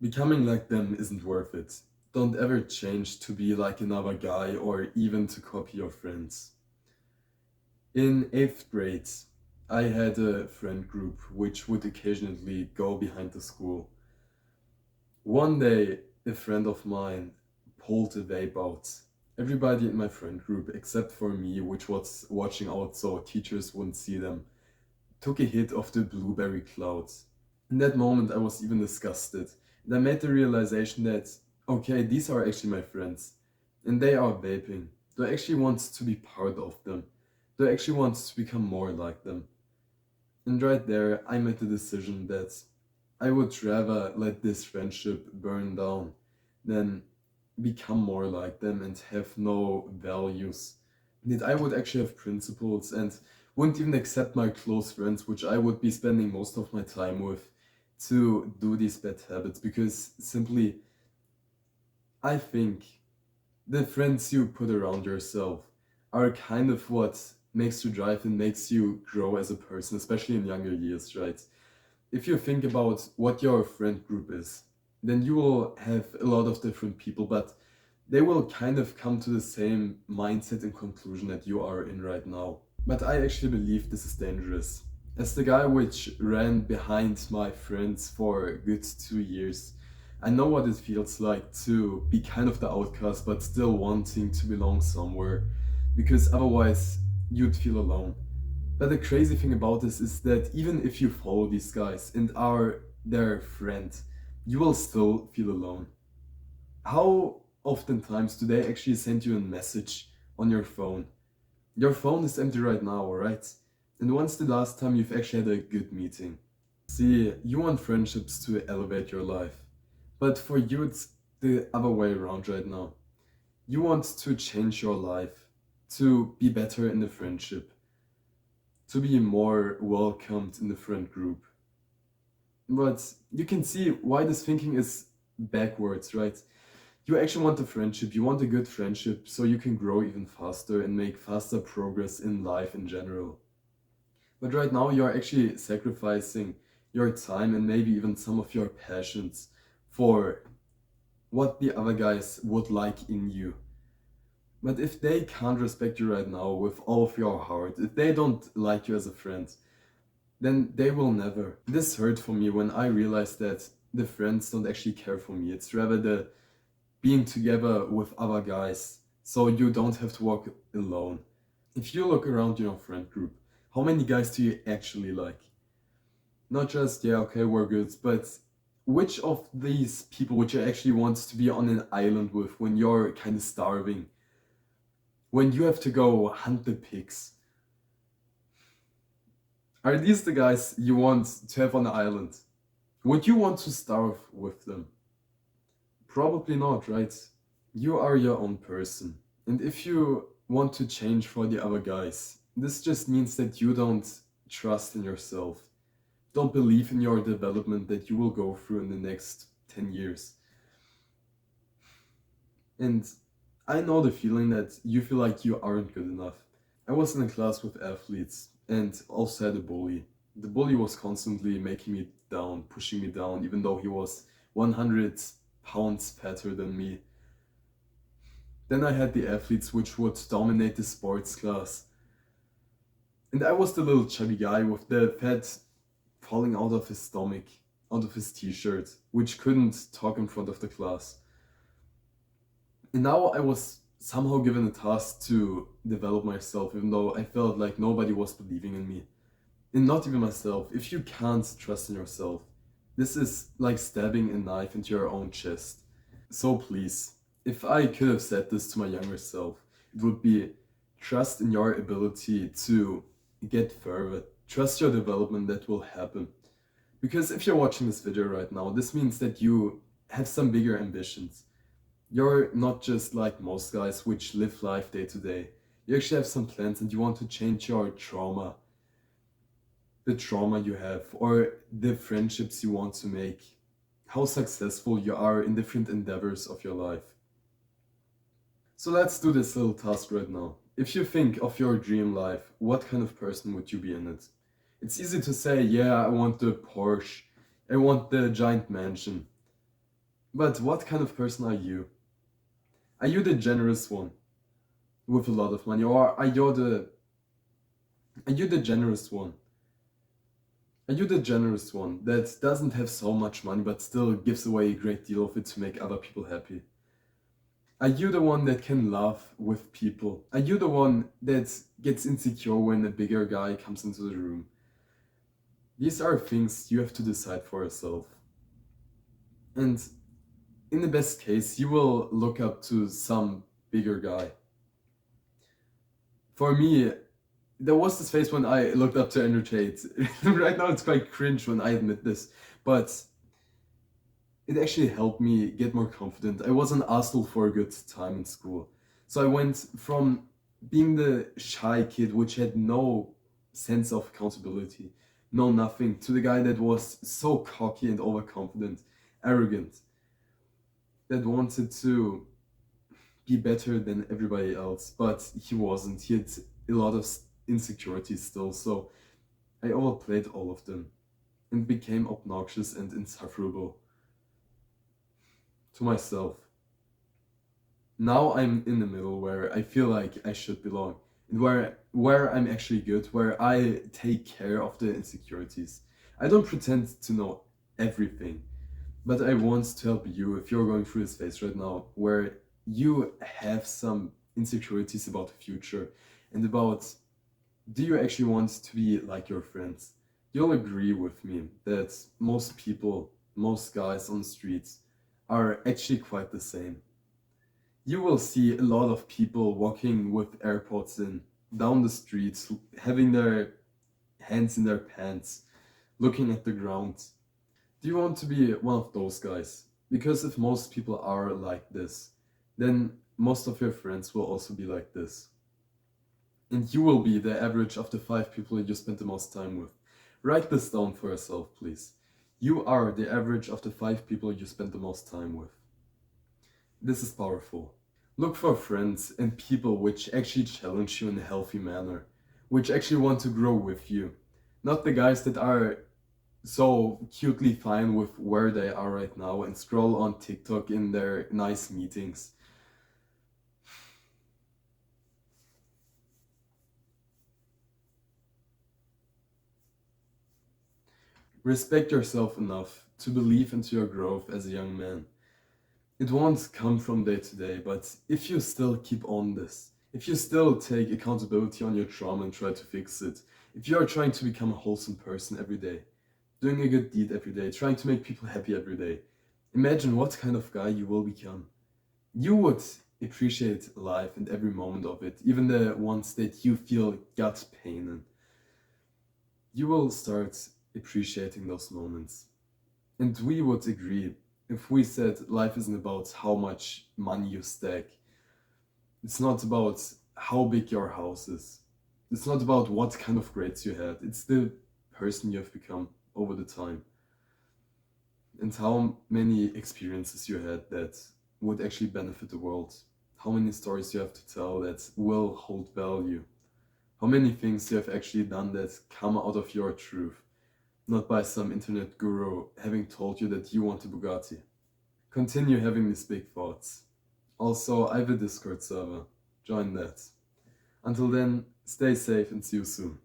Becoming like them isn't worth it. Don't ever change to be like another guy or even to copy your friends. In 8th grade, I had a friend group which would occasionally go behind the school. One day, a friend of mine pulled a vape out. Everybody in my friend group, except for me, which was watching out so teachers wouldn't see them, took a hit of the blueberry clouds. In that moment, I was even disgusted. And I made the realization that, okay, these are actually my friends. And they are vaping. Do I actually want to be part of them? Do I actually want to become more like them? And right there, I made the decision that I would rather let this friendship burn down than become more like them and have no values. That I would actually have principles and wouldn't even accept my close friends, which I would be spending most of my time with, to do these bad habits because simply I think the friends you put around yourself are kind of what makes you drive and makes you grow as a person, especially in younger years, right? If you think about what your friend group is, then you will have a lot of different people, but they will kind of come to the same mindset and conclusion that you are in right now. But I actually believe this is dangerous. As the guy which ran behind my friends for a good 2 years, I know what it feels like to be kind of the outcast but still wanting to belong somewhere, because otherwise you'd feel alone. But the crazy thing about this is that even if you follow these guys and are their friend, you will still feel alone. How oftentimes do they actually send you a message on your phone? Your phone is empty right now, right? And when's the last time you've actually had a good meeting? See, you want friendships to elevate your life, but for you it's the other way around right now. You want to change your life, to be better in the friendship, to be more welcomed in the friend group. But you can see why this thinking is backwards, right? You actually want a friendship, you want a good friendship so you can grow even faster and make faster progress in life in general. But right now you're actually sacrificing your time and maybe even some of your passions for what the other guys would like in you. But if they can't respect you right now with all of your heart, if they don't like you as a friend, then they will never. This hurt for me when I realized that the friends don't actually care for me. It's rather the being together with other guys so you don't have to walk alone. If you look around your friend group, how many guys do you actually like? Not just, yeah, okay, we're good, but which of these people would you actually want to be on an island with when you're kind of starving? When you have to go hunt the pigs? Are these the guys you want to have on the island? Would you want to starve with them? Probably not, right? You are your own person. And if you want to change for the other guys, this just means that you don't trust in yourself. Don't believe in your development that you will go through in the next 10 years. And I know the feeling that you feel like you aren't good enough. I was in a class with athletes and also had a bully. The bully was constantly making me down, pushing me down, even though he was 100 pounds fatter than me. Then I had the athletes which would dominate the sports class. And I was the little chubby guy with the fat falling out of his stomach, out of his t-shirt, which couldn't talk in front of the class. And now I was somehow given a task to develop myself, even though I felt like nobody was believing in me. And not even myself. If you can't trust in yourself, this is like stabbing a knife into your own chest. So please, if I could have said this to my younger self, it would be trust in your ability to get further. Trust your development that will happen. Because if you're watching this video right now, this means that you have some bigger ambitions. You're not just like most guys which live life day to day. You actually have some plans and you want to change your trauma, the trauma you have, or the friendships you want to make, how successful you are in different endeavors of your life. So let's do this little task right now. If you think of your dream life, what kind of person would you be in it? It's easy to say, yeah, I want the Porsche, I want the giant mansion. But what kind of person are you? Are you the generous one with a lot of money, or are you the generous one? Are you the generous one that doesn't have so much money but still gives away a great deal of it to make other people happy? Are you the one that can laugh with people? Are you the one that gets insecure when a bigger guy comes into the room? These are things you have to decide for yourself. And in the best case, you will look up to some bigger guy. For me, there was this phase when I looked up to Andrew Tate. Right now, it's quite cringe when I admit this, but it actually helped me get more confident. I was an asshole for a good time in school. So I went from being the shy kid, which had no sense of accountability, no nothing, to the guy that was so cocky and overconfident, arrogant, that wanted to be better than everybody else, but he wasn't. He had a lot of insecurities still, so I overplayed all of them and became obnoxious and insufferable to myself. Now I'm in the middle where I feel like I should belong, and where I'm actually good, where I take care of the insecurities. I don't pretend to know everything, but I want to help you if you're going through this phase right now where you have some insecurities about the future and about, do you actually want to be like your friends? You'll agree with me that most people, most guys on the streets are actually quite the same. You will see a lot of people walking with AirPods in down the streets, having their hands in their pants, looking at the ground. Do you want to be one of those guys? Because if most people are like this, then most of your friends will also be like this. And you will be the average of the 5 people you spend the most time with. Write this down for yourself, please. You are the average of the 5 people you spend the most time with. This is powerful. Look for friends and people which actually challenge you in a healthy manner, which actually want to grow with you. Not the guys that are so cutely fine with where they are right now and scroll on TikTok in their nice meetings. Respect yourself enough to believe into your growth as a young man. It won't come from day to day, but if you still keep on this, if you still take accountability on your trauma and try to fix it, if you are trying to become a wholesome person every day, doing a good deed every day, trying to make people happy every day, imagine what kind of guy you will become. You would appreciate life and every moment of it, even the ones that you feel gut pain in. You will start appreciating those moments. And we would agree if we said life isn't about how much money you stack. It's not about how big your house is. It's not about what kind of grades you had. It's the person you have become over the time. And how many experiences you had that would actually benefit the world. How many stories you have to tell that will hold value. How many things you have actually done that come out of your truth, not by some internet guru having told you that you want a Bugatti. Continue having these big thoughts. Also, I have a Discord server. Join that. Until then, stay safe and see you soon.